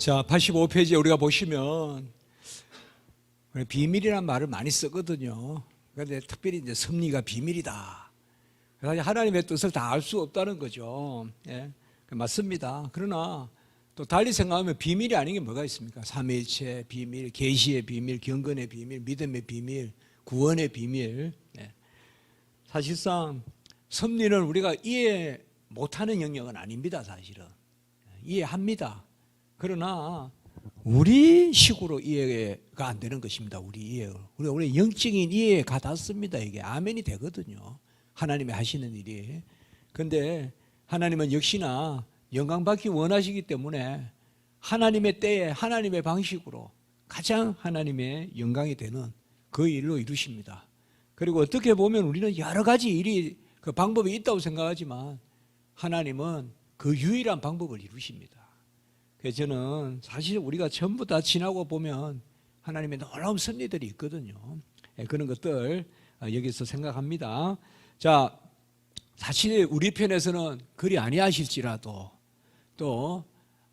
자, 85페이지에 우리가 보시면 비밀이라는 말을 많이 쓰거든요. 그런데 특별히 이제 섭리가 비밀이다. 사실 하나님의 뜻을 다 알 수 없다는 거죠. 예, 맞습니다. 그러나 또 달리 생각하면 비밀이 아닌 게 뭐가 있습니까? 삼위일체 비밀, 계시의 비밀, 경건의 비밀, 믿음의 비밀, 구원의 비밀. 예. 사실상 섭리는 우리가 이해 못하는 영역은 아닙니다. 사실은 이해합니다. 그러나 우리 식으로 이해가 안 되는 것입니다. 우리 이해로. 우리 영적인 이해가 닿습니다. 이게 아멘이 되거든요. 하나님이 하시는 일이. 그런데 하나님은 역시나 영광받기 원하시기 때문에 하나님의 때에 하나님의 방식으로 가장 하나님의 영광이 되는 그 일로 이루십니다. 그리고 어떻게 보면 우리는 여러 가지 일이 그 방법이 있다고 생각하지만 하나님은 그 유일한 방법을 이루십니다. 그래서 저는 사실 우리가 전부 다 지나고 보면 하나님의 놀라운 섭리들이 있거든요. 그런 것들 여기서 생각합니다. 자, 사실 우리 편에서는 그리 아니하실지라도 또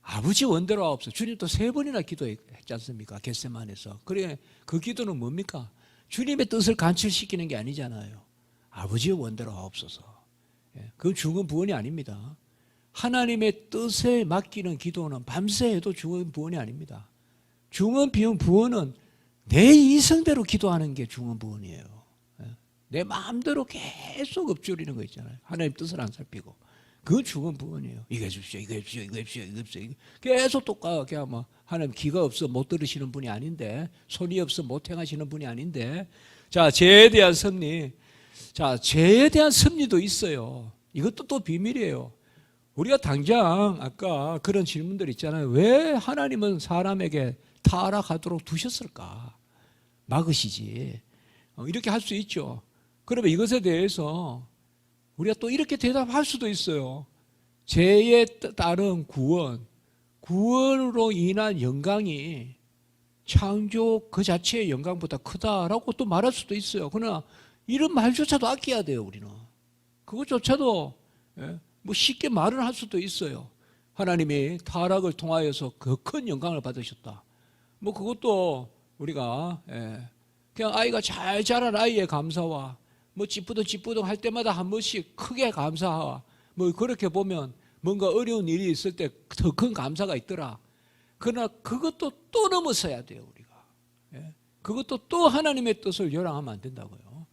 아버지 원대로 하옵소서. 주님 또 3번이나 기도했지 않습니까? 겟세마네에서. 그래, 그 기도는 뭡니까? 주님의 뜻을 관철시키는 게 아니잖아요. 아버지의 원대로 하옵소서. 그건 죽은 부원이 아닙니다. 하나님의 뜻에 맡기는 기도는 밤새 해도 죽은 부원이 아닙니다. 죽은 부원은 내 이성대로 기도하는 게 죽은 부원이에요. 내 마음대로 계속 엎조리는 거 있잖아요. 하나님 뜻을 안 살피고. 그건 죽은 부원이에요. 이거 해주십시오, 이거 해주십시오, 이거 해주십시오, 이거 해주십시오. 계속 똑같게 하면 하나님 귀가 없어 못 들으시는 분이 아닌데, 손이 없어 못 행하시는 분이 아닌데. 자, 죄에 대한 섭리. 자, 죄에 대한 섭리도 있어요. 이것도 또 비밀이에요. 우리가 당장 아까 그런 질문들 있잖아요. 왜 하나님은 사람에게 타락하도록 두셨을까? 막으시지. 이렇게 할 수 있죠. 그러면 이것에 대해서 우리가 또 이렇게 대답할 수도 있어요. 죄에 따른 구원으로 인한 영광이 창조 그 자체의 영광보다 크다라고 또 말할 수도 있어요. 그러나 이런 말조차도 아껴야 돼요, 우리는. 그것조차도 뭐 쉽게 말을 할 수도 있어요. 하나님이 타락을 통하여서 그 큰 영광을 받으셨다. 뭐 그것도 우리가 그냥 아이가 잘 자란 아이의 감사와 뭐 찌뿌둥 할 때마다 한 번씩 크게 감사하와 뭐 그렇게 보면 뭔가 어려운 일이 있을 때 더 큰 감사가 있더라. 그러나 그것도 또 넘어서야 돼요, 우리가. 그것도 또 하나님의 뜻을 열왕하면 안 된다고요.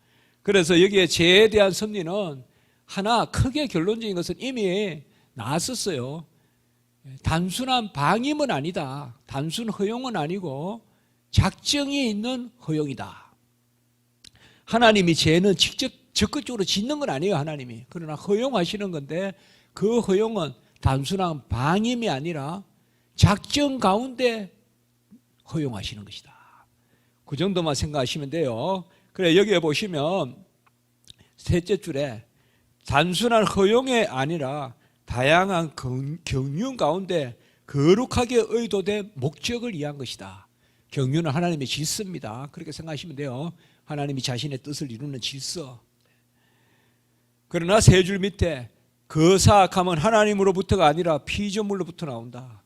그래서 여기에 죄에 대한 섭리는 하나 크게 결론적인 것은 이미 나왔었어요. 단순한 방임은 아니다. 단순 허용은 아니고 작정이 있는 허용이다. 하나님이 죄는 직접 적극적으로 짓는 건 아니에요, 하나님이. 그러나 허용하시는 건데 그 허용은 단순한 방임이 아니라 작정 가운데 허용하시는 것이다. 그 정도만 생각하시면 돼요. 그래, 여기에 보시면 셋째 줄에 단순한 허용이 아니라 다양한 경륜 가운데 거룩하게 의도된 목적을 위한 것이다. 경륜은 하나님의 질서입니다. 그렇게 생각하시면 돼요. 하나님이 자신의 뜻을 이루는 질서. 그러나 세 줄 밑에 그 사악함은 하나님으로부터가 아니라 피조물로부터 나온다.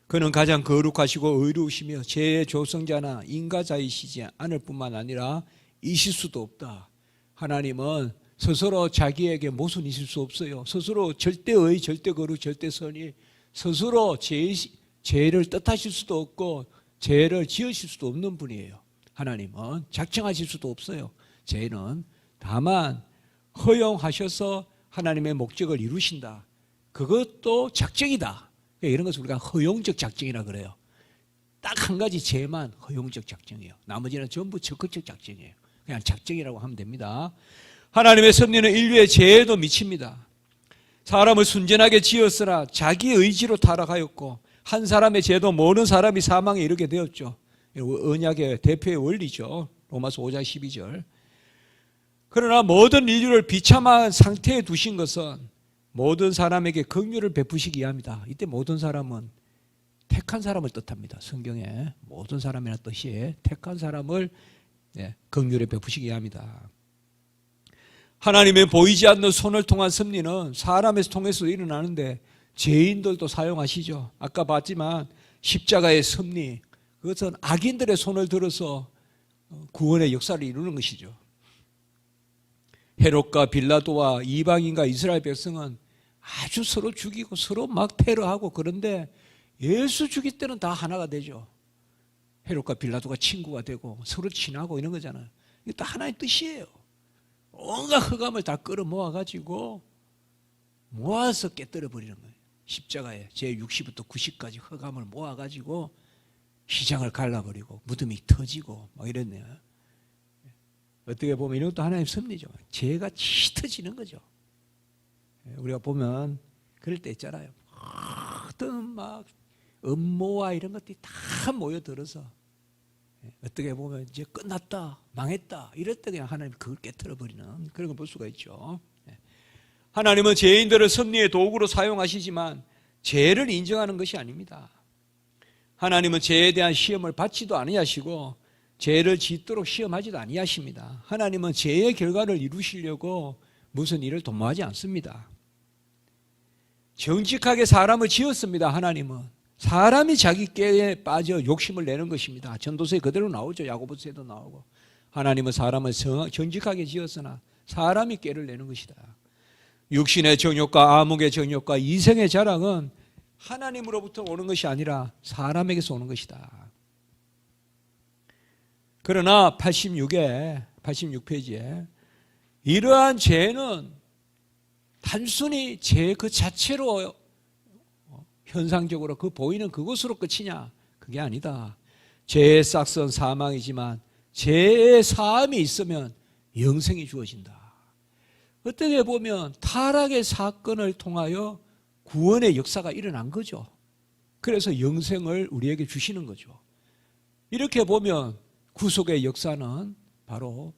그는 가장 거룩하시고 의로우시며 죄의 조성자나 인가자이시지 않을 뿐만 아니라 이실 수도 없다. 하나님은 스스로 자기에게 모순이실 수 없어요. 스스로 절대의, 절대거룩, 절대선이 스스로 죄를 뜻하실 수도 없고 죄를 지으실 수도 없는 분이에요. 하나님은 작정하실 수도 없어요. 죄는 다만 허용하셔서 하나님의 목적을 이루신다. 그것도 작정이다. 이런 것을 우리가 허용적 작정이라 그래요. 딱 한 가지 죄만 허용적 작정이에요. 나머지는 전부 적극적 작정이에요. 그냥 작정이라고 하면 됩니다. 하나님의 섭리는 인류의 죄에도 미칩니다. 사람을 순전하게 지었으나 자기 의지로 타락하였고 한 사람의 죄도 모든 사람이 사망에 이르게 되었죠. 언약의 대표의 원리죠. 로마서 5장 12절. 그러나 모든 인류를 비참한 상태에 두신 것은 모든 사람에게 긍휼을 베푸시기 위함이다. 이때 모든 사람은 택한 사람을 뜻합니다. 성경에 모든 사람이라는 뜻이 택한 사람을 긍휼에 베푸시기 위함이다. 하나님의 보이지 않는 손을 통한 섭리는 사람에서 통해서 일어나는데 죄인들도 사용하시죠. 아까 봤지만 십자가의 섭리, 그것은 악인들의 손을 들어서 구원의 역사를 이루는 것이죠. 헤롯과 빌라도와 이방인과 이스라엘 백성은 아주 서로 죽이고 서로 막 테러하고, 그런데 예수 죽일 때는 다 하나가 되죠. 헤롯과 빌라도가 친구가 되고 서로 친하고 이런 거잖아요. 이게 다 하나의 뜻이에요. 온갖 흑암을 다 끌어모아가지고 모아서 깨뜨려 버리는 거예요. 십자가에 제60부터 90까지 흑암을 모아가지고 시장을 갈라버리고 무덤이 터지고 막 이랬네요. 어떻게 보면 이런 것도 하나의 섭리죠. 죄가 짙어지는 거죠. 우리가 보면 그럴 때 있잖아요. 어떤 막 음모와 이런 것들이 다 모여들어서 어떻게 보면 이제 끝났다, 망했다 이럴 때 그냥 하나님 그걸 깨트려버리는 그런 걸 볼 수가 있죠. 하나님은 죄인들을 섭리의 도구로 사용하시지만 죄를 인정하는 것이 아닙니다. 하나님은 죄에 대한 시험을 받지도 아니하시고 죄를 짓도록 시험하지도 아니하십니다. 하나님은 죄의 결과를 이루시려고 무슨 일을 도모하지 않습니다. 정직하게 사람을 지었습니다. 하나님은 사람이 자기 깨에 빠져 욕심을 내는 것입니다. 전도서에 그대로 나오죠. 야고보서에도 나오고. 하나님은 사람을 정직하게 지었으나 사람이 깨를 내는 것이다. 육신의 정욕과 암흑의 정욕과 이생의 자랑은 하나님으로부터 오는 것이 아니라 사람에게서 오는 것이다. 그러나 86페이지에 이러한 죄는 단순히 죄 그 자체로 현상적으로 그 보이는 그것으로 끝이냐? 그게 아니다. 죄의 싹은 사망이지만 죄의 사함이 있으면 영생이 주어진다. 어떻게 보면 타락의 사건을 통하여 구원의 역사가 일어난 거죠. 그래서 영생을 우리에게 주시는 거죠. 이렇게 보면 구속의 역사는 바로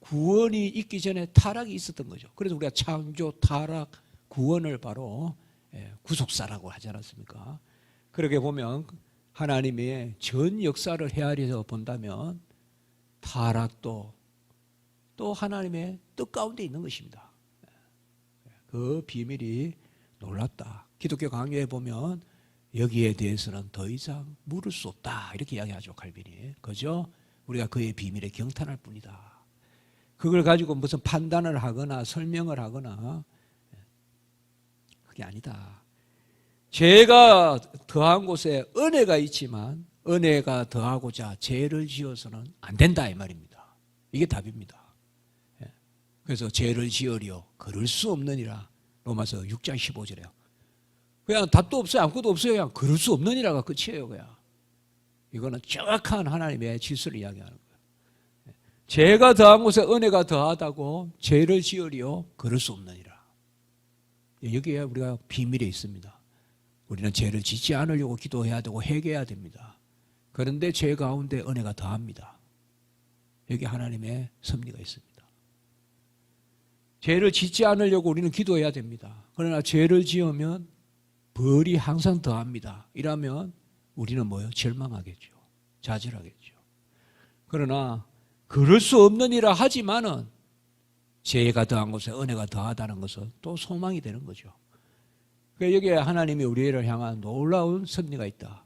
구원이 있기 전에 타락이 있었던 거죠. 그래서 우리가 창조, 타락, 구원을 바로 구속사라고 하지 않았습니까? 그렇게 보면 하나님의 전 역사를 헤아려서 본다면 타락도 또 하나님의 뜻 가운데 있는 것입니다. 그 비밀이 놀랍다. 기독교 강요에 보면 여기에 대해서는 더 이상 물을 수 없다 이렇게 이야기하죠. 칼빈이. 그죠? 우리가 그의 비밀에 경탄할 뿐이다. 그걸 가지고 무슨 판단을 하거나 설명을 하거나 그게 아니다. 죄가 더한 곳에 은혜가 있지만 은혜가 더하고자 죄를 지어서는 안 된다 이 말입니다. 이게 답입니다. 그래서 죄를 지으려 그럴 수 없느니라. 로마서 6장 15절에요. 그냥 답도 없어요. 아무것도 없어요. 그냥 그럴 수 없느니라가 끝이에요. 그냥. 이거는 정확한 하나님의 질서를 이야기하는 거예요. 죄가 더한 곳에 은혜가 더하다고 죄를 지으려 그럴 수 없느니라. 여기에 우리가 비밀에 있습니다. 우리는 죄를 짓지 않으려고 기도해야 되고 회개해야 됩니다. 그런데 죄 가운데 은혜가 더합니다. 여기 하나님의 섭리가 있습니다. 죄를 짓지 않으려고 우리는 기도해야 됩니다. 그러나 죄를 지으면 벌이 항상 더합니다. 이러면 우리는 뭐예요? 절망하겠죠. 좌절하겠죠. 그러나 그럴 수 없느니라 하지만은 죄가 더한 곳에 은혜가 더하다는 것은 또 소망이 되는 거죠. 그러니까 여기에 하나님이 우리를 향한 놀라운 섭리가 있다.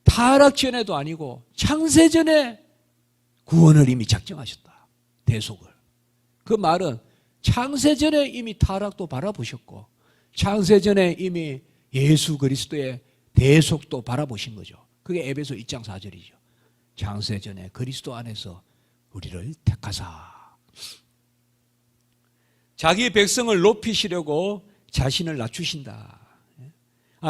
타락 전에도 아니고 창세 전에 구원을 이미 작정하셨다. 대속을. 그 말은 창세 전에 이미 타락도 바라보셨고 창세 전에 이미 예수 그리스도의 대속도 바라보신 거죠. 그게 에베소 2장 4절이죠. 창세 전에 그리스도 안에서 우리를 택하사 자기 백성을 높이시려고 자신을 낮추신다.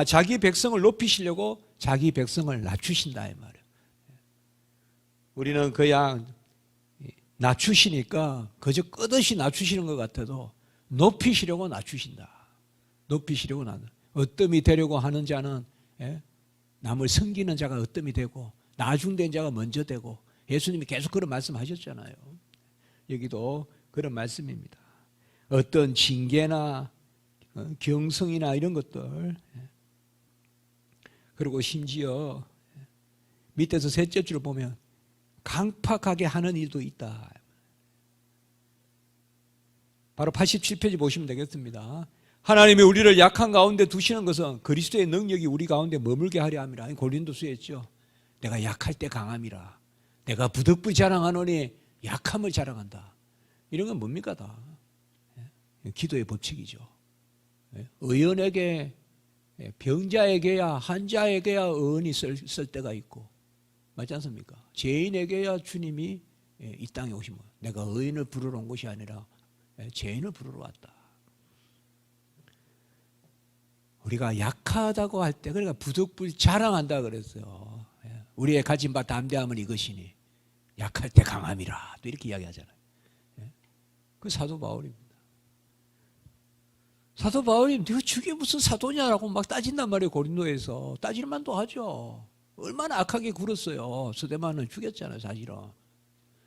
자기 백성을 높이시려고 자기 백성을 낮추신다 이 말이에요. 우리는 그냥 낮추시니까 그저 끝없이 낮추시는 것 같아도 높이시려고 낮추신다. 높이시려고 낮추신다. 어뜸이 되려고 하는 자는 남을 섬기는 자가 어뜸이 되고 나중된 자가 먼저 되고 예수님이 계속 그런 말씀하셨잖아요. 여기도 그런 말씀입니다. 어떤 징계나 경성이나 이런 것들 그리고 심지어 밑에서 셋째 줄을 보면 강팍하게 하는 일도 있다. 바로 87페이지 보시면 되겠습니다. 하나님이 우리를 약한 가운데 두시는 것은 그리스도의 능력이 우리 가운데 머물게 하려 함이라. 고린도서에 있죠. 내가 약할 때 강함이라. 내가 부득불 자랑하노니 약함을 자랑한다. 이런 건 뭡니까 다? 기도의 법칙이죠. 의원에게, 병자에게야, 환자에게야 의원이 쓸 때가 있고, 맞지 않습니까? 죄인에게야 주님이 이 땅에 오시면, 내가 의인을 부르러 온 것이 아니라 죄인을 부르러 왔다. 우리가 약하다고 할 때, 그러니까 부득불 자랑한다 그랬어요. 우리의 가진 바 담대함은 이것이니 약할 때 강함이라. 또 이렇게 이야기하잖아요. 그 사도 바울입니다. 사도 바울이 네가 저게 무슨 사도냐라고 막 따진단 말이에요. 고린도에서. 따질 만도 하죠. 얼마나 악하게 굴었어요. 스데반을 죽였잖아요. 사실은.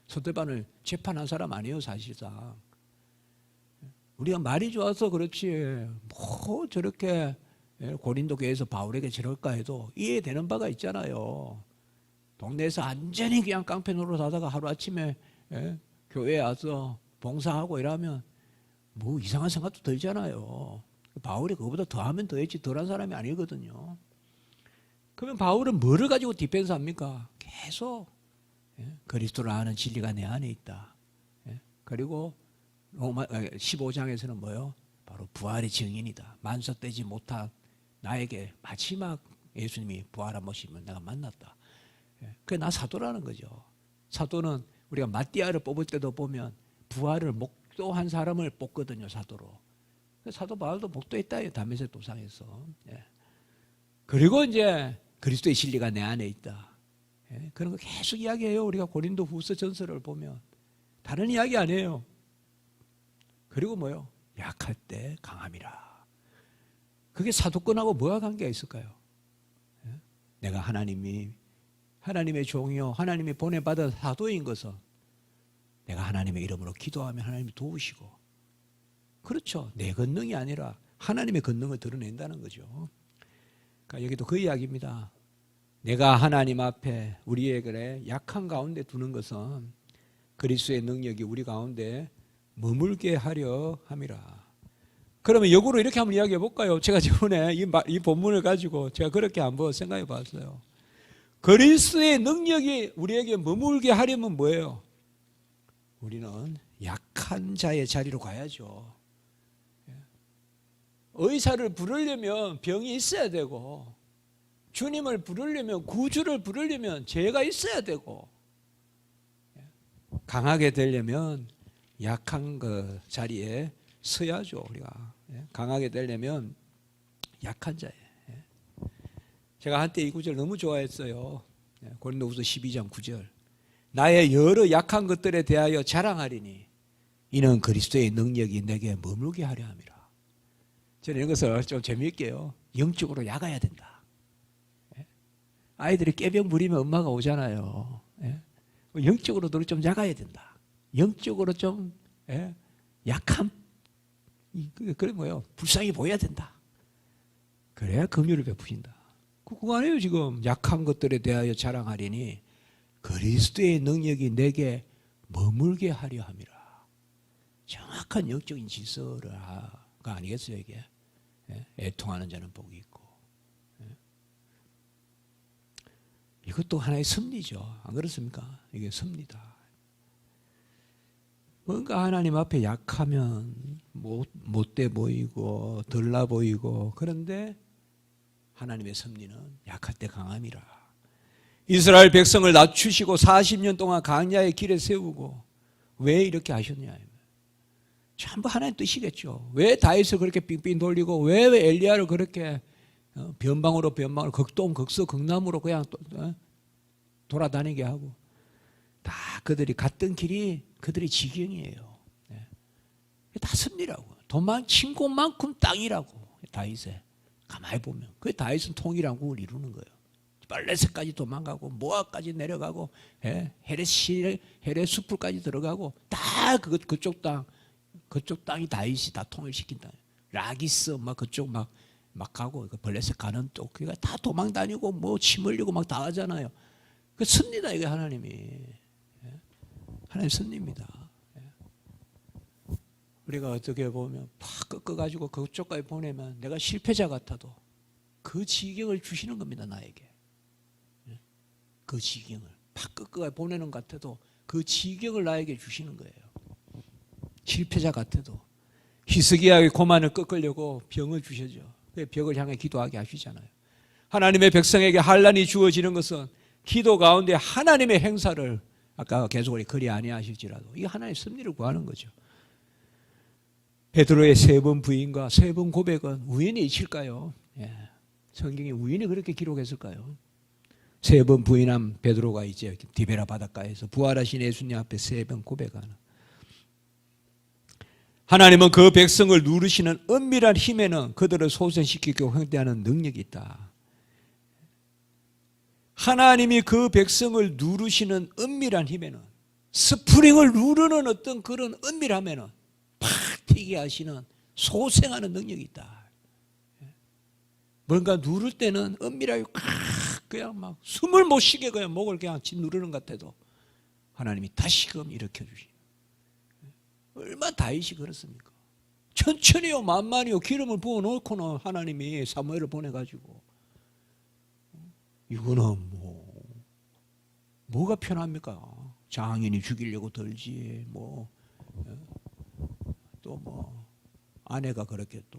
스데반을 재판한 사람 아니에요. 사실상. 우리가 말이 좋아서 그렇지 뭐 저렇게 고린도 교회에서 바울에게 저럴까 해도 이해되는 바가 있잖아요. 동네에서 완전히 그냥 깡패 노릇하다가 하루아침에 교회에 와서 봉사하고 이러면 뭐 이상한 생각도 들잖아요. 바울이 그거보다 더하면 더했지 덜한 사람이 아니거든요. 그러면 바울은 뭐를 가지고 디펜스합니까? 계속 그리스도를 아는 진리가 내 안에 있다. 그리고 로마 15장에서는 뭐요? 바로 부활의 증인이다. 만석되지 못한 나에게 마지막 예수님이 부활한 모습을 내가 만났다. 그게 나 사도라는 거죠. 사도는 우리가 마띠아를 뽑을 때도 보면 부활을 목도한 사람을 뽑거든요. 사도로. 사도 바울도 목도했다. 다메섹 도상에서. 그리고 이제 그리스도의 진리가 내 안에 있다. 그런 거 계속 이야기해요. 우리가 고린도 후서 전서를 보면. 다른 이야기 아니에요. 그리고 뭐요? 약할 때 강함이라. 그게 사도권하고 뭐가 관계가 있을까요? 내가 하나님의 종이요 하나님이 보내받은 사도인 것은 내가 하나님의 이름으로 기도하면 하나님이 도우시고, 그렇죠. 내 권능이 아니라 하나님의 권능을 드러낸다는 거죠. 그러니까 여기도 그 이야기입니다. 내가 하나님 앞에 우리에게 약한 가운데 두는 것은 그리스도의 능력이 우리 가운데 머물게 하려 함이라. 그러면 역으로 이렇게 한번 이야기해 볼까요? 제가 저번에 이 본문을 가지고 제가 그렇게 한번 생각해 봤어요. 그리스도의 능력이 우리에게 머물게 하려면 뭐예요? 우리는 약한 자의 자리로 가야죠. 의사를 부르려면 병이 있어야 되고, 주님을 부르려면, 구주를 부르려면 죄가 있어야 되고, 강하게 되려면 약한 그 자리에 서야죠. 우리가 강하게 되려면 약한 자예요. 제가 한때 이 구절 너무 좋아했어요. 고린도후서 12장 9절. 나의 여러 약한 것들에 대하여 자랑하리니 이는 그리스도의 능력이 내게 머물게 하려 함이라. 저는 이런 것을 좀 재미있게요. 영적으로 약아야 된다. 아이들이 깨병 부리면 엄마가 오잖아요. 영적으로도 좀 약아야 된다. 영적으로 좀 약한, 그래 뭐예요? 불쌍히 보여야 된다. 그래야 긍휼을 베푸신다. 그거 아니에요. 지금 약한 것들에 대하여 자랑하리니 그리스도의 능력이 내게 머물게 하려 함이라. 정확한 영적인 질서가 아니겠어요 이게. 애통하는 자는 복이 있고. 이것도 하나의 섭리죠. 안 그렇습니까? 이게 섭리다. 뭔가 하나님 앞에 약하면 못돼 보이고 덜나 보이고, 그런데 하나님의 섭리는 약할 때 강함이라. 이스라엘 백성을 낮추시고 40년 동안 광야의 길에 세우고 왜 이렇게 하셨냐. 전부 하나님 뜻이겠죠. 왜 다윗을 그렇게 빙빙 돌리고 왜 엘리야를 그렇게 변방으로 극동 극서 극남으로 그냥 돌아다니게 하고, 다 그들이 갔던 길이 그들의 지경이에요. 다 섭리라고. 도망친 곳만큼 땅이라고. 다윗에 가만히 보면 그 다윗은 통일왕국을 이루는 거예요. 발레스까지 도망가고 모압까지 내려가고 헤레 숲을까지 들어가고 다 그쪽 땅이 다윗이 다 통일시킨다. 라기스 막 그쪽 막 가고 블레셋 가는 또 그가 다 도망 다니고 뭐 침 흘리고 막 다 하잖아요. 그 섭리다 이게 하나님 섭리입니다. 우리가 어떻게 보면 꺾어가지고 그쪽까지 보내면 내가 실패자 같아도 그 지경을 주시는 겁니다, 나에게. 그 지경을 팍 꺾어가 보내는 것 같아도 그 지경을 나에게 주시는 거예요. 실패자 같아도 히스기야의 고만을 꺾으려고 병을 주셔죠. 벽을 향해 기도하게 하시잖아요. 하나님의 백성에게 환난이 주어지는 것은 기도 가운데 하나님의 행사를 아까 계속 그리 아니하실지라도 이 하나님의 섭리를 구하는 거죠. 베드로의 3번 부인과 3번 고백은 우연히 있을까요? 성경이 우연히 그렇게 기록했을까요? 3번 부인한 베드로가 이제 디베라 바닷가에서 부활하신 예수님 앞에 3번 고백하는. 하나님은 그 백성을 누르시는 은밀한 힘에는 그들을 소생시키고 형대하는 능력이 있다. 하나님이 그 백성을 누르시는 은밀한 힘에는, 스프링을 누르는 어떤 그런 은밀함에는 팍 튀게 하시는 소생하는 능력이 있다. 뭔가 누를 때는 은밀하게 그냥 막 숨을 못 쉬게 그냥 목을 그냥 짓누르는 것 같아도 하나님이 다시금 일으켜주시는. 얼마나 다윗이 그렇습니까? 천천히요 만만히요 기름을 부어놓고는 하나님이 사무엘을 보내가지고 이거는 뭐가 편합니까? 장인이 죽이려고 들지 또 아내가 그렇게 또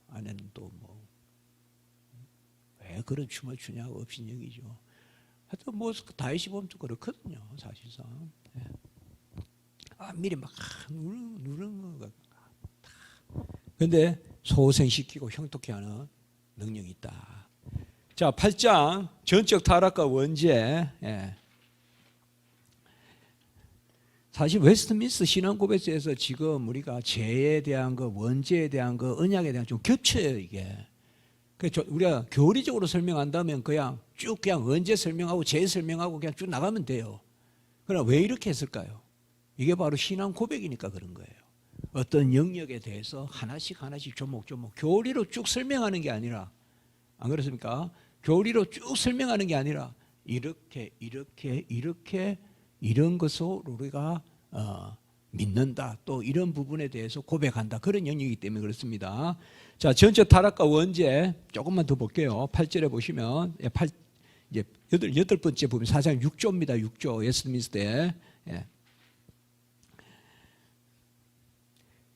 아내는 또 왜 그런 춤을 추냐고 업신여기죠. 하여튼 다윗이 보면 또 그렇거든요, 사실상. 미리 막 누르는 거. 근데 소생시키고 형통케 하는 능력이 있다. 자, 8장 전적 타락과 원죄. 사실 웨스트민스터 신앙고백서에서 지금 우리가 죄에 대한 거, 원죄에 대한 거, 언약에 대한 좀 겹쳐요, 이게. 우리가 교리적으로 설명한다면 그냥 쭉 그냥 원죄 설명하고 죄 설명하고 그냥 쭉 나가면 돼요. 그러나 왜 이렇게 했을까요? 이게 바로 신앙 고백이니까 그런 거예요. 어떤 영역에 대해서 하나씩 조목조목 교리로 쭉 설명하는 게 아니라, 안 그렇습니까? 교리로 쭉 설명하는 게 아니라 이렇게 이런 것으로 우리가 믿는다, 또 이런 부분에 대해서 고백한다, 그런 영역이기 때문에 그렇습니다. 자, 전적 타락과 원죄 조금만 더 볼게요. 8절에 보시면 이제 여덟 번째 부분 4장 6조입니다. 6조 웨스트민스터에.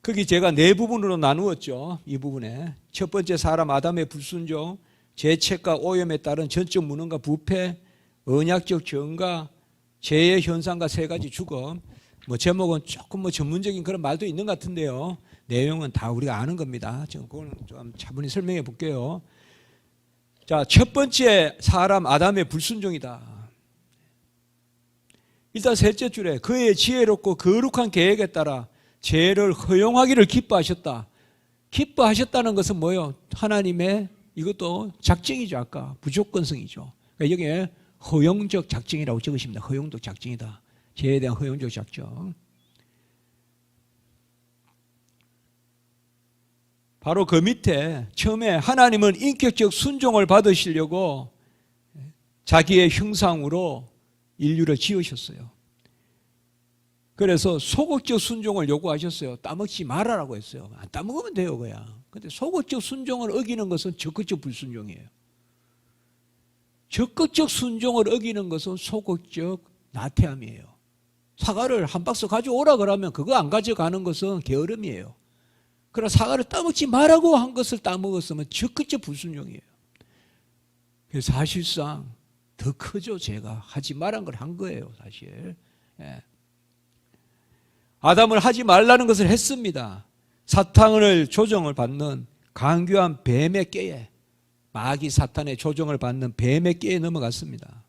거기 제가 4부분으로 나누었죠. 이 부분에 첫 번째 사람 아담의 불순종, 죄책과 오염에 따른 전적 무능과 부패, 언약적 정가, 죄의 현상과 3가지 죽음. 제목은 조금 전문적인 그런 말도 있는 것 같은데요. 내용은 다 우리가 아는 겁니다. 지금 그걸 좀 차분히 설명해 볼게요. 자, 첫 번째 사람 아담의 불순종이다. 일단 셋째 줄에 그의 지혜롭고 거룩한 계획에 따라 죄를 허용하기를 기뻐하셨다. 기뻐하셨다는 것은 뭐예요? 하나님의 이것도 작정이죠. 아까 무조건성이죠. 그러니까 여기에 허용적 작정이라고 적으십니다. 허용적 작정이다. 죄에 대한 허용적 작정. 바로 그 밑에 처음에 하나님은 인격적 순종을 받으시려고 자기의 형상으로 인류를 지으셨어요. 그래서 소극적 순종을 요구하셨어요. 따먹지 말아라고 했어요. 안 따먹으면 돼요, 그냥. 근데 소극적 순종을 어기는 것은 적극적 불순종이에요. 적극적 순종을 어기는 것은 소극적 나태함이에요. 사과를 한 박스 가져오라 그러면 그거 안 가져가는 것은 게으름이에요. 그러나 사과를 따먹지 말라고 한 것을 따먹었으면 적극적 불순종이에요. 그래서 사실상 더 크죠, 제가. 하지 말란 걸 한 거예요, 사실. 아담을 하지 말라는 것을 했습니다. 사탄을 조정을 받는 강교한 뱀의 깨에, 마귀 사탄의 조정을 받는 뱀의 깨에 넘어갔습니다.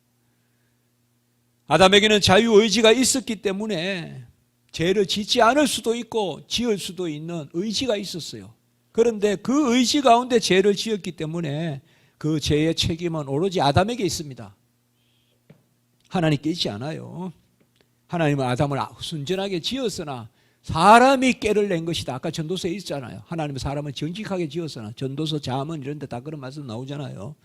아담에게는 자유의지가 있었기 때문에 죄를 짓지 않을 수도 있고 지을 수도 있는 의지가 있었어요. 그런데 그 의지 가운데 죄를 지었기 때문에 그 죄의 책임은 오로지 아담에게 있습니다. 하나님께 있지 않아요. 하나님은 아담을 순전하게 지었으나 사람이 깨를 낸 것이다. 아까 전도서에 있잖아요. 하나님은 사람을 정직하게 지었으나, 전도서 잠언 이런 데 다 그런 말씀 나오잖아요.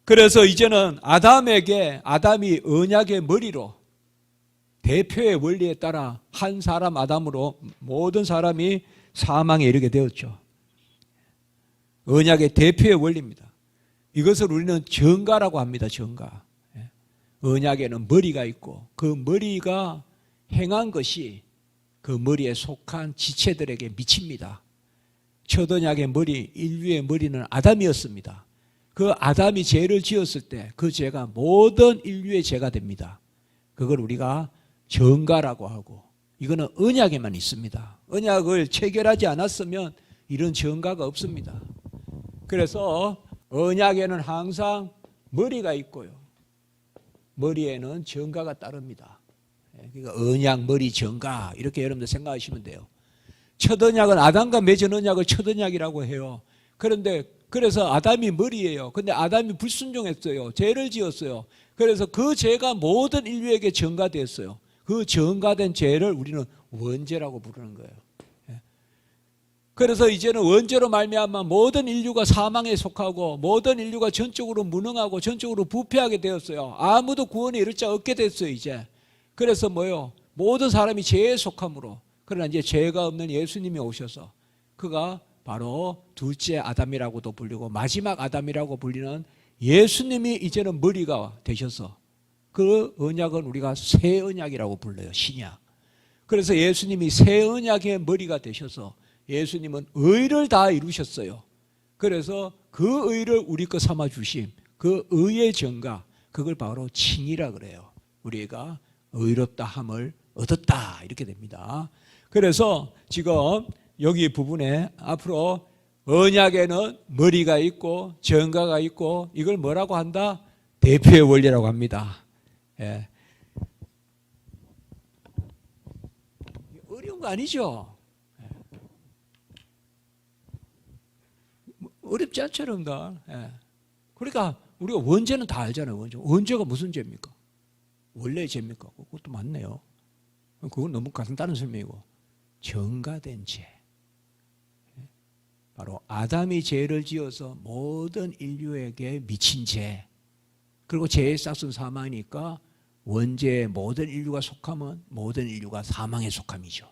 그래서 이제는 아담이 언약의 머리로 대표의 원리에 따라 한 사람 아담으로 모든 사람이 사망에 이르게 되었죠. 언약의 대표의 원리입니다. 이것을 우리는 정가라고 합니다. 정가. 언약에는 머리가 있고 그 머리가 행한 것이 그 머리에 속한 지체들에게 미칩니다. 첫 언약의 머리, 인류의 머리는 아담이었습니다. 그 아담이 죄를 지었을 때 그 죄가 모든 인류의 죄가 됩니다. 그걸 우리가 정가라고 하고, 이거는 언약에만 있습니다. 언약을 체결하지 않았으면 이런 정가가 없습니다. 그래서 언약에는 항상 머리가 있고요, 머리에는 정가가 따릅니다. 그러니까 언약, 머리, 정가 이렇게 여러분들 생각하시면 돼요. 첫 언약은 아담과 맺은 언약을 첫 언약이라고 해요. 그런데 그래서 아담이 머리예요. 근데 아담이 불순종했어요. 죄를 지었어요. 그래서 그 죄가 모든 인류에게 전가됐어요. 그 전가된 죄를 우리는 원죄라고 부르는 거예요. 그래서 이제는 원죄로 말미암아 모든 인류가 사망에 속하고 모든 인류가 전적으로 무능하고 전적으로 부패하게 되었어요. 아무도 구원에 이를 자 없게 됐어요, 이제. 그래서 뭐요? 모든 사람이 죄에 속함으로. 그러나 이제 죄가 없는 예수님이 오셔서 그가 바로 둘째 아담이라고도 불리고 마지막 아담이라고 불리는 예수님이 이제는 머리가 되셔서 그 언약은 우리가 새 언약이라고 불러요. 신약. 그래서 예수님이 새 언약의 머리가 되셔서 예수님은 의를 다 이루셨어요. 그래서 그 의를 우리 거 삼아 주심, 그 의의 정가, 그걸 바로 칭이라 그래요. 우리가 의롭다 함을 얻었다 이렇게 됩니다. 그래서 지금 여기 부분에 앞으로 언약에는 머리가 있고 정가가 있고 이걸 뭐라고 한다? 대표의 원리라고 합니다. 예. 어려운 거 아니죠? 어렵지 않죠, 여러분들. 예. 그러니까 우리가 원죄는 다 알잖아요. 원죄가 무슨 죄입니까? 원래의 죄입니까? 그것도 맞네요. 그건 너무 간단한 설명이고, 정가된 죄. 바로 아담이 죄를 지어서 모든 인류에게 미친 죄, 그리고 죄의 싹은 사망이니까 원죄의 모든 인류가 속하면 모든 인류가 사망에 속함이죠.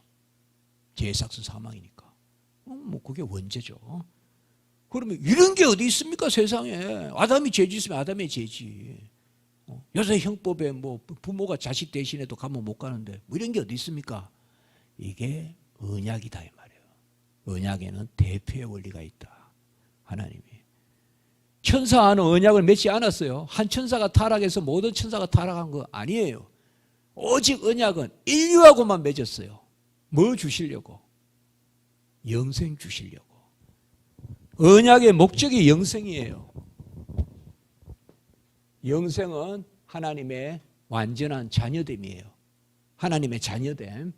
죄의 싹은 사망이니까. 뭐 그게 원죄죠. 그러면 이런 게 어디 있습니까, 세상에? 아담이 죄 짓으면 아담의 죄지. 요새 형법에 뭐 부모가 자식 대신해도 감옥 못 가는데 뭐 이런 게 어디 있습니까? 이게 언약이다 이 말이에요. 언약에는 대표의 원리가 있다. 하나님이. 천사와는 언약을 맺지 않았어요. 한 천사가 타락해서 모든 천사가 타락한 거 아니에요. 오직 언약은 인류하고만 맺었어요. 뭐 주시려고? 영생 주시려고. 언약의 목적이 영생이에요. 영생은 하나님의 완전한 자녀됨이에요. 하나님의 자녀됨.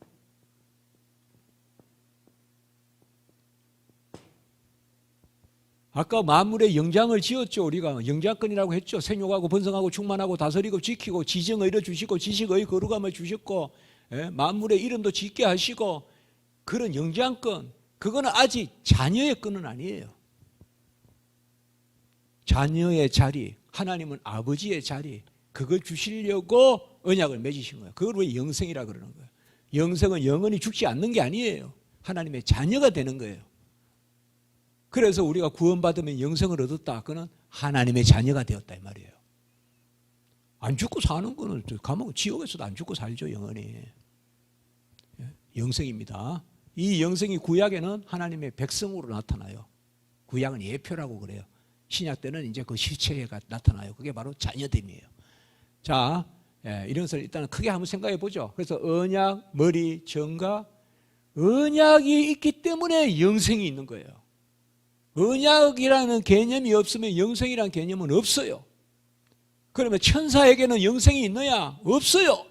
아까 만물의 영장을 지었죠. 우리가 영장권이라고 했죠. 생육하고 번성하고 충만하고 다스리고 지키고 지정을 이뤄주시고 지식의 거룩함을 주셨고, 만물의 이름도 짓게 하시고, 그런 영장권, 그거는 아직 자녀의 권은 아니에요. 자녀의 자리, 하나님은 아버지의 자리, 그걸 주시려고 언약을 맺으신 거예요. 그걸 왜 영생이라 그러는 거예요. 영생은 영원히 죽지 않는 게 아니에요. 하나님의 자녀가 되는 거예요. 그래서 우리가 구원받으면 영생을 얻었다. 그거는 하나님의 자녀가 되었다 이 말이에요. 안 죽고 사는 거는 감옥, 지옥에서도 안 죽고 살죠, 영원히. 영생입니다. 이 영생이 구약에는 하나님의 백성으로 나타나요. 구약은 예표라고 그래요. 신약 때는 이제 그 실체가 나타나요. 그게 바로 자녀됨이에요. 자, 이런 것을 일단 크게 한번 생각해 보죠. 그래서 언약, 머리, 정가, 언약이 있기 때문에 영생이 있는 거예요. 언약이라는 개념이 없으면 영생이라는 개념은 없어요. 그러면 천사에게는 영생이 있느냐? 없어요.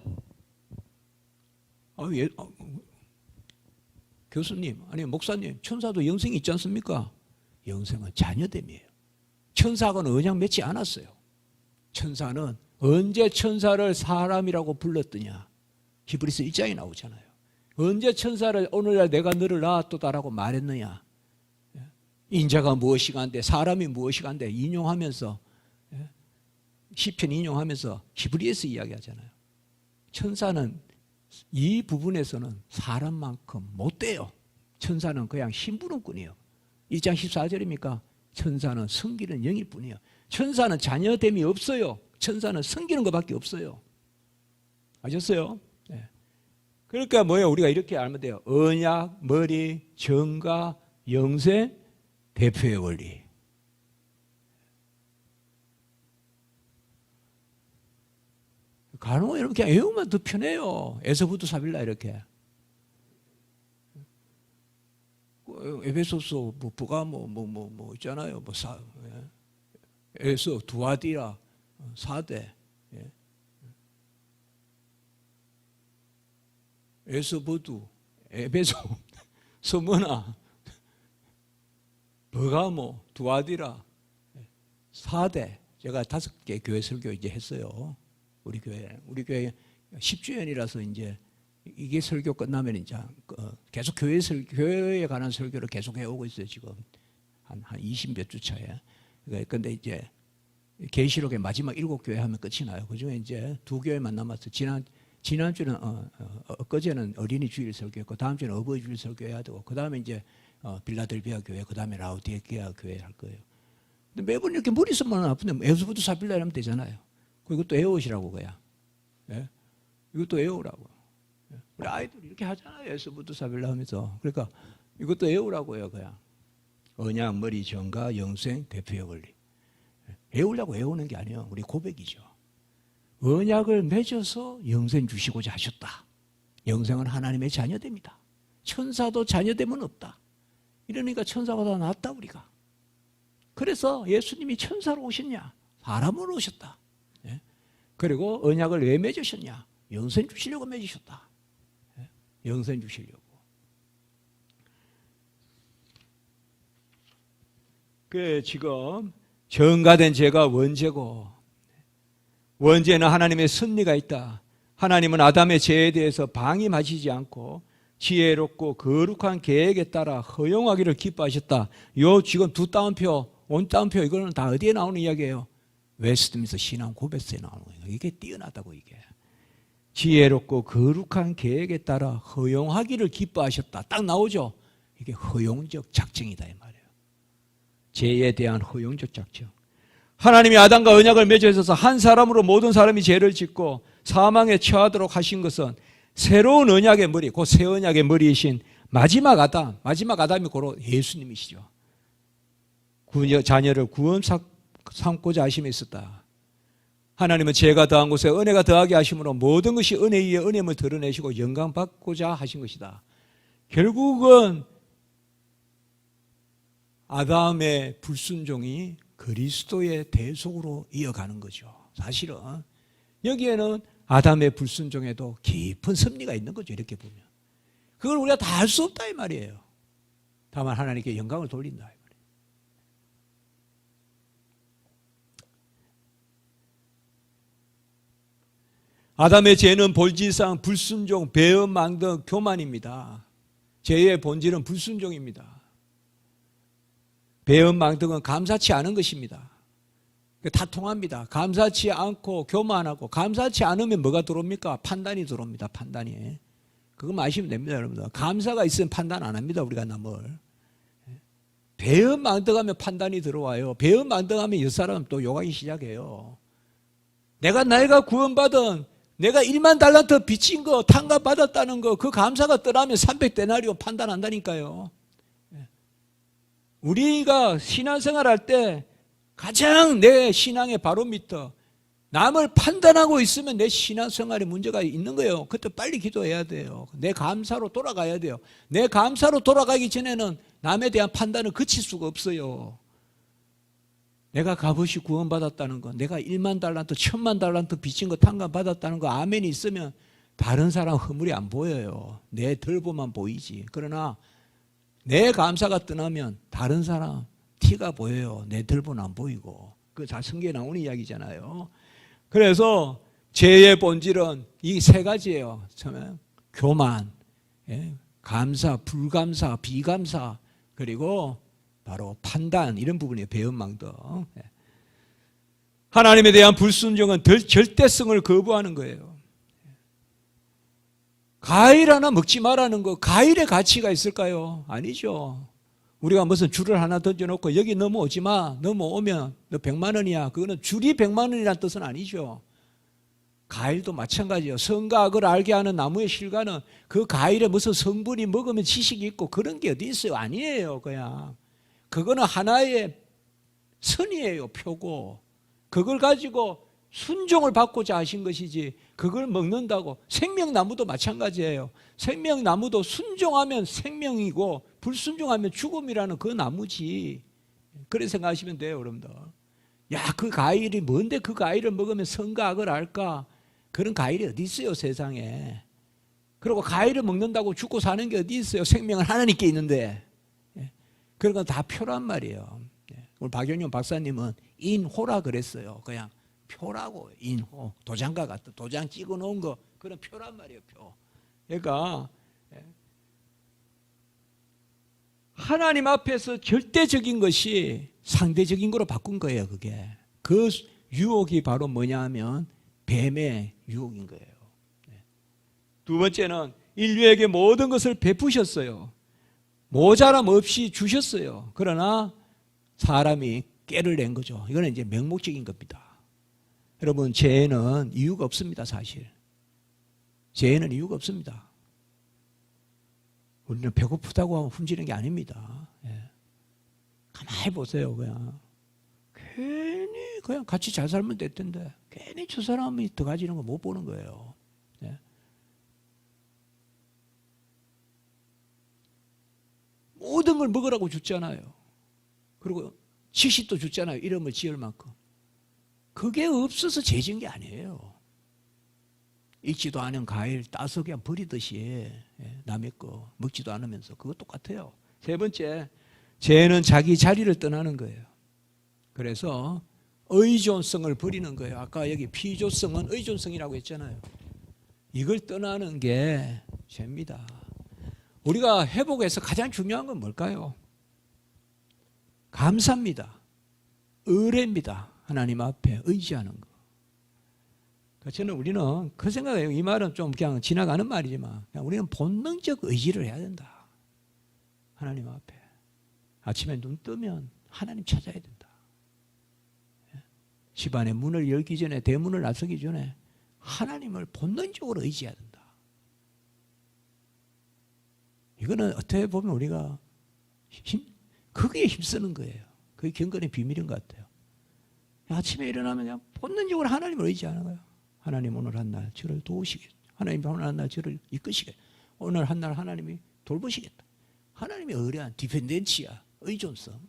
교수님, 아니 목사님, 천사도 영생이 있지 않습니까? 영생은 자녀됨이에요. 천사하고는 언약 맺지 않았어요. 천사는 언제 천사를 사람이라고 불렀더냐? 히브리서 1장에 나오잖아요. 언제 천사를 오늘날 내가 너를 낳았도다라고 말했느냐? 인자가 무엇이가 한데 사람이 무엇이가 한데 인용하면서, 시편 인용하면서 히브리에서 이야기하잖아요. 천사는 이 부분에서는 사람만큼 못 돼요. 천사는 그냥 심부름꾼이에요. 1장 14절입니까? 천사는 섬기는 영일 뿐이에요. 천사는 자녀됨이 없어요. 천사는 섬기는 것밖에 없어요. 아셨어요? 네. 그러니까 뭐예요? 우리가 이렇게 알면 돼요. 언약, 머리, 정가, 영생, 대표의 원리. 간혹 이렇게 외우면 더 편해요. 에서부터 사빌라 이렇게. 에베소서 부가 뭐 있잖아요. 에서 두아디라 4대. 에서부두 에베소 서머나 버가모 두아디라 4대. 제가 5개 교회 설교 이제 했어요. 우리 교회 10주년이라서 이제 이게 설교 끝나면 이제 계속 교회에 관한 설교를 계속 해오고 있어요. 지금 한 20몇 주 차에. 근데 이제 계시록의 마지막 7교회 하면 끝이 나요. 그중에 이제 2교회만 남았어요. 지난주는 엊그제는 어린이 주일 설교했고 다음 주는 어버이 주일 설교해야 되고 그 다음에 이제 빌라델비아 교회, 그 다음에 라우디게아 교회 할 거예요. 근데 매번 이렇게 머리 쓰면 아픈데 에스부터 사빌라 하면 되잖아요. 이것도 외우시라고 그야. 예? 이것도 외우라고. 우리 아이들이 이렇게 하잖아요. 에스부터 사빌라 하면서. 그러니까 이것도 외우라고요. 그야. 언약, 머리, 정가, 영생, 대표의 원리. 외우려고 외우는 게 아니에요. 우리 고백이죠. 언약을 맺어서 영생 주시고자 하셨다. 영생은 하나님의 자녀됩니다. 천사도 자녀됨은 없다. 이러니까 천사보다 낫다 우리가. 그래서 예수님이 천사로 오셨냐? 사람으로 오셨다. 그리고 언약을 왜 맺으셨냐? 영생 주시려고 맺으셨다. 영생 주시려고. 그 지금 정가된 죄가 원죄고 원죄는 하나님의 섭리가 있다. 하나님은 아담의 죄에 대해서 방임하시지 않고 지혜롭고 거룩한 계획에 따라 허용하기를 기뻐하셨다. 요 지금 두 따옴표, 원 따옴표 이거는 다 어디에 나오는 이야기예요? 웨스트민스터 신앙 고백서에 나오는 거예요. 이게 뛰어나다고 이게. 지혜롭고 거룩한 계획에 따라 허용하기를 기뻐하셨다. 딱 나오죠? 이게 허용적 작정이다 이 말이에요. 죄에 대한 허용적 작정. 하나님이 아담과 언약을 맺어서 한 사람으로 모든 사람이 죄를 짓고 사망에 처하도록 하신 것은 새로운 언약의 머리, 그 새 언약의 머리이신 마지막 아담이 고로 예수님이시죠. 자녀를 구원 삼고자 하심이 있었다. 하나님은 죄가 더한 곳에 은혜가 더하게 하심으로 모든 것이 은혜 위에 은혜를 드러내시고 영광 받고자 하신 것이다. 결국은 아담의 불순종이 그리스도의 대속으로 이어가는 거죠. 사실은 여기에는 아담의 불순종에도 깊은 섭리가 있는 거죠. 이렇게 보면 그걸 우리가 다 알 수 없다 이 말이에요. 다만 하나님께 영광을 돌린다 이 말이에요. 아담의 죄는 본질상 불순종, 배은, 망덕, 교만입니다. 죄의 본질은 불순종입니다. 배은, 망덕은 감사치 않은 것입니다. 다 통합니다. 감사치 않고 교만하고 감사치 않으면 뭐가 들어옵니까? 판단이 들어옵니다. 판단이. 그거 아시면 됩니다. 여러분들. 감사가 있으면 판단 안 합니다. 우리가 남을. 배은, 망덕하면 판단이 들어와요. 배은, 망덕하면 이 사람 또 욕하기 시작해요. 내가 구원받은 내가 1만 달란트 빚진 거 탕감 받았다는 거 그 감사가 떠나면 300데나리온 판단한다니까요. 우리가 신앙생활할 때 가장 내 신앙의 바로미터 남을 판단하고 있으면 내 신앙생활에 문제가 있는 거예요. 그때 빨리 기도해야 돼요. 내 감사로 돌아가야 돼요. 내 감사로 돌아가기 전에는 남에 대한 판단을 그칠 수가 없어요. 내가 값없이 구원받았다는 거, 내가 1만 달란트, 1000만 달란트 빚진 거 탕감받았다는 거 아멘이 있으면 다른 사람 허물이 안 보여요. 내 덜보만 보이지. 그러나 내 감사가 떠나면 다른 사람 티가 보여요. 내 덜보는 안 보이고. 그거 다 성경에 나오는 이야기잖아요. 그래서 죄의 본질은 이 세 가지예요. 처음에 교만, 감사, 불감사, 비감사, 그리고 바로 판단 이런 부분이에요. 배은망덕. 하나님에 대한 불순종은 절대성을 거부하는 거예요. 과일 하나 먹지 말라는 거, 과일의 가치가 있을까요? 아니죠. 우리가 무슨 줄을 하나 던져놓고 여기 넘어오지 마. 넘어오면 너 100만 원이야. 그거는 줄이 100만 원이라는 뜻은 아니죠. 과일도 마찬가지예요. 성각을 알게 하는 나무의 실과는 그 과일에 무슨 성분이 먹으면 지식이 있고 그런 게 어디 있어요? 아니에요. 그냥 그거는 하나의 선이에요. 표고. 그걸 가지고 순종을 받고자 하신 것이지 그걸 먹는다고. 생명나무도 마찬가지예요. 생명나무도 순종하면 생명이고 불순종하면 죽음이라는 그 나무지. 그렇게 생각하시면 돼요, 여러분들. 야, 그 과일이 뭔데 그 과일을 먹으면 성각을 알까? 그런 과일이 어디 있어요, 세상에. 그리고 과일을 먹는다고 죽고 사는 게 어디 있어요? 생명은 하나님께 있는데. 그런 건 다 표란 말이에요. 우리 박영용 박사님은 인호라 그랬어요. 그냥 표라고. 인호. 도장과 같은 도장 찍어 놓은 거 그런 표란 말이에요, 표. 그러니까 하나님 앞에서 절대적인 것이 상대적인 거로 바꾼 거예요, 그게. 그 유혹이 바로 뭐냐 하면 뱀의 유혹인 거예요. 두 번째는 인류에게 모든 것을 베푸셨어요. 모자람 없이 주셨어요. 그러나 사람이 깨를 낸 거죠. 이거는 이제 명목적인 겁니다. 여러분, 죄는 이유가 없습니다, 사실. 죄는 이유가 없습니다. 우리는 배고프다고 훔치는 게 아닙니다. 가만히 보세요, 그냥. 괜히 그냥 같이 잘 살면 될 텐데, 괜히 저 사람이 더 가지는 거 못 보는 거예요. 모든 걸 먹으라고 줬잖아요. 그리고 지식도 줬잖아요. 이름을 지을 만큼. 그게 없어서 죄진 게 아니에요. 익지도 않은 과일 따서 그냥 버리듯이 남의 거 먹지도 않으면서 그거 똑같아요. 세 번째, 죄는 자기 자리를 떠나는 거예요. 그래서 의존성을 버리는 거예요. 아까 여기 피조성은 의존성이라고 했잖아요. 이걸 떠나는 게 죄입니다. 우리가 회복해서 가장 중요한 건 뭘까요? 감사입니다. 의뢰입니다. 하나님 앞에 의지하는 거. 저는 우리는 그 생각이에요. 이 말은 좀 그냥 지나가는 말이지만 그냥 우리는 본능적 의지를 해야 된다. 하나님 앞에. 아침에 눈 뜨면 하나님 찾아야 된다. 집안의 문을 열기 전에 대문을 나서기 전에 하나님을 본능적으로 의지해야 된다. 이거는 어떻게 보면 우리가 거기에 힘쓰는 거예요. 그게 경건의 비밀인 것 같아요. 아침에 일어나면 그냥 본능적으로 하나님을 의지하는 거예요. 하나님 오늘 한 날 저를 도우시겠다. 하나님 오늘 한 날 저를 이끄시겠다. 오늘 한 날 하나님이 돌보시겠다. 하나님의 의뢰한 디펜덴치야. 의존성.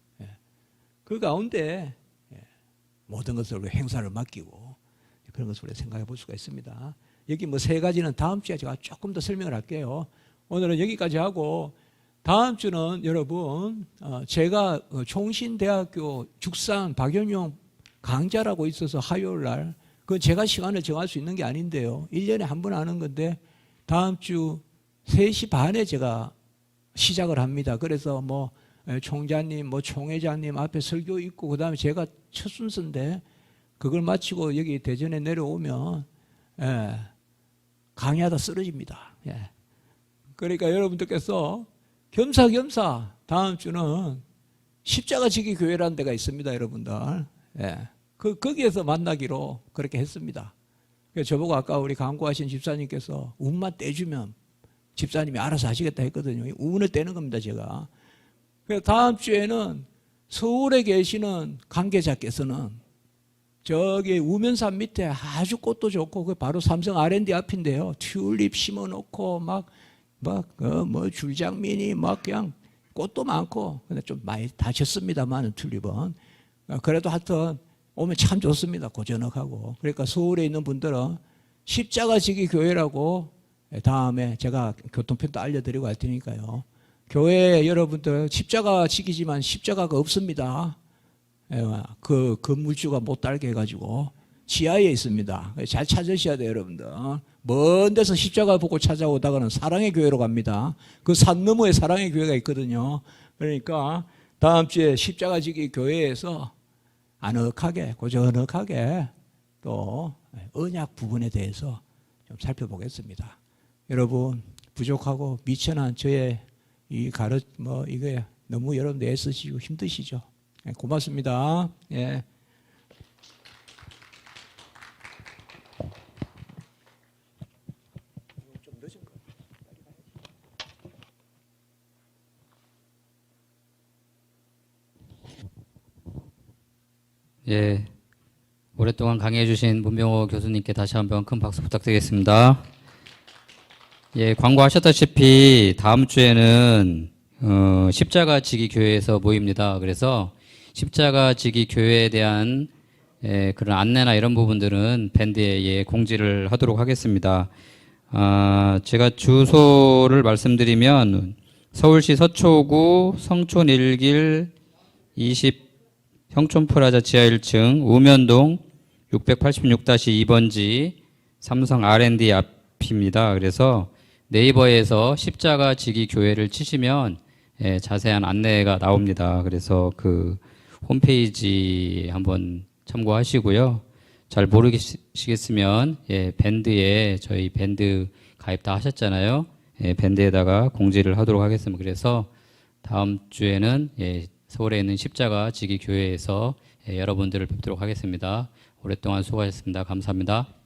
그 가운데 모든 것을 행사를 맡기고 그런 것을 우리가 생각해 볼 수가 있습니다. 여기 뭐 세 가지는 다음 주에 제가 조금 더 설명을 할게요. 오늘은 여기까지 하고 다음 주는 여러분 제가 총신대학교 죽산 박연용 강좌라고 있어서 화요일 날 그건 제가 시간을 정할 수 있는 게 아닌데요. 1년에 한 번 하는 건데 다음 주 3시 반에 제가 시작을 합니다. 그래서 뭐 총장님, 뭐 총회장님 앞에 설교 있고 그다음에 제가 첫 순서인데 그걸 마치고 여기 대전에 내려오면 강의하다 쓰러집니다. 그러니까 여러분들께서 겸사겸사 다음 주는 십자가 지기 교회라는 데가 있습니다, 여러분들. 거기에서 만나기로 그렇게 했습니다. 그래서 저보고 아까 우리 강구하신 집사님께서 운만 떼주면 집사님이 알아서 하시겠다 했거든요. 운을 떼는 겁니다, 제가. 그래서 다음 주에는 서울에 계시는 관계자께서는 저기 우면산 밑에 아주 꽃도 좋고 그 바로 삼성 R&D 앞인데요. 튤립 심어놓고 뭐 줄장미니 막 그냥 꽃도 많고 근데 좀 많이 다쳤습니다만 튤립은 그래도 하여튼 오면 참 좋습니다. 고즈넉하고. 그러니까 서울에 있는 분들은 십자가 지기 교회라고 다음에 제가 교통편도 알려드리고 할 테니까요. 교회 여러분들 십자가 지기지만 십자가가 없습니다. 그 건물주가 못 달게 해가지고 지하에 있습니다. 잘 찾으셔야 돼요, 여러분들. 먼 데서 십자가 보고 찾아오다가는 사랑의 교회로 갑니다. 그 산 너머에 사랑의 교회가 있거든요. 그러니까 다음 주에 십자가 지기 교회에서 아늑하게 고즈넉하게 또 언약 부분에 대해서 좀 살펴보겠습니다. 여러분 부족하고 미천한 저의 이 이게 너무 여러분들 애쓰시고 힘드시죠? 예, 고맙습니다. 예. 예, 오랫동안 강의해 주신 문병호 교수님께 다시 한번 큰 박수 부탁드리겠습니다. 예, 광고하셨다시피 다음 주에는 십자가 지기 교회에서 모입니다. 그래서 십자가 지기 교회에 대한 그런 안내나 이런 부분들은 밴드에 공지를 하도록 하겠습니다. 제가 주소를 말씀드리면 서울시 서초구 성촌 1길 20 형촌프라자 지하 1층 우면동 686-2번지 삼성 R&D 앞입니다. 그래서 네이버에서 십자가 지기 교회를 치시면 자세한 안내가 나옵니다. 그래서 그 홈페이지 한번 참고하시고요. 잘 모르시겠으면 밴드에 저희 밴드 가입 다 하셨잖아요. 밴드에다가 공지를 하도록 하겠습니다. 그래서 다음 주에는 서울에 있는 십자가 지기 교회에서 여러분들을 뵙도록 하겠습니다. 오랫동안 수고하셨습니다. 감사합니다.